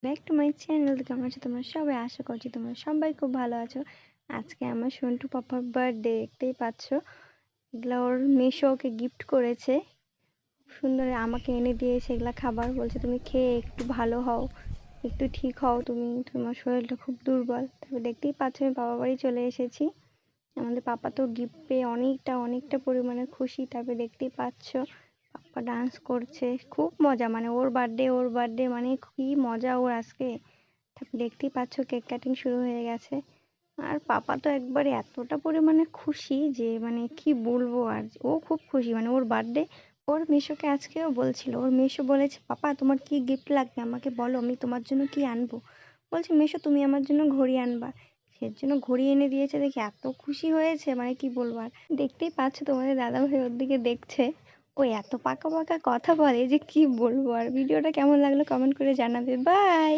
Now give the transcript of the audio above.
Back to my channel. কেমন আছো তোমরা সবাই? আশা করছি তোমরা সবাই খুব ভালো আছো। আজকে আমার সন্টু পাপার বার্থডে, দেখতেই পাচ্ছ। এগুলো ওর মেশো ওকে গিফট করেছে, সুন্দর আমাকে এনে দিয়েছে এগুলা খাবার। বলছে তুমি খেয়ে একটু ভালো হও, একটু ঠিক হও, তোমার শরীরটা খুব দুর্বল। তবে দেখতেই পাচ্ছ আমি বাবা বাড়ি চলে এসেছি। আমাদের পাপা তো গিফট পেয়ে অনেকটা পরিমাণে খুশি। তারপরে দেখতেই পাচ্ছ পাপা ডান্স করছে, খুব মজা। মানে ওর বার্থডে মানে কি মজা ওর আজকে। তারপর দেখতেই পাচ্ছ কেক কাটিং শুরু হয়ে গেছে। আর পাপা তো একবারে এতটা পরিমাণে খুশি যে মানে কি বলবো। আর ও খুব খুশি, মানে ওর বার্থডে। ওর মেশোকে আজকেও বলছিল, ওর মেশো বলেছে পাপা তোমার কি গিফট লাগবে আমাকে বলো, আমি তোমার জন্য কি আনবো। বলছে মেশো তুমি আমার জন্য ঘড়ি আনবা। সের জন্য ঘড়ি এনে দিয়েছে দেখে এত খুশি হয়েছে, মানে কি বলবো। আর দেখতেই পাচ্ছ তোমাদের দাদা ভাই ওর দিকে দেখছে। ও এত পাকা পাকা কথা বলে যে কি বলবো। আর ভিডিওটা কেমন লাগলো কমেন্ট করে জানাবে। বাই।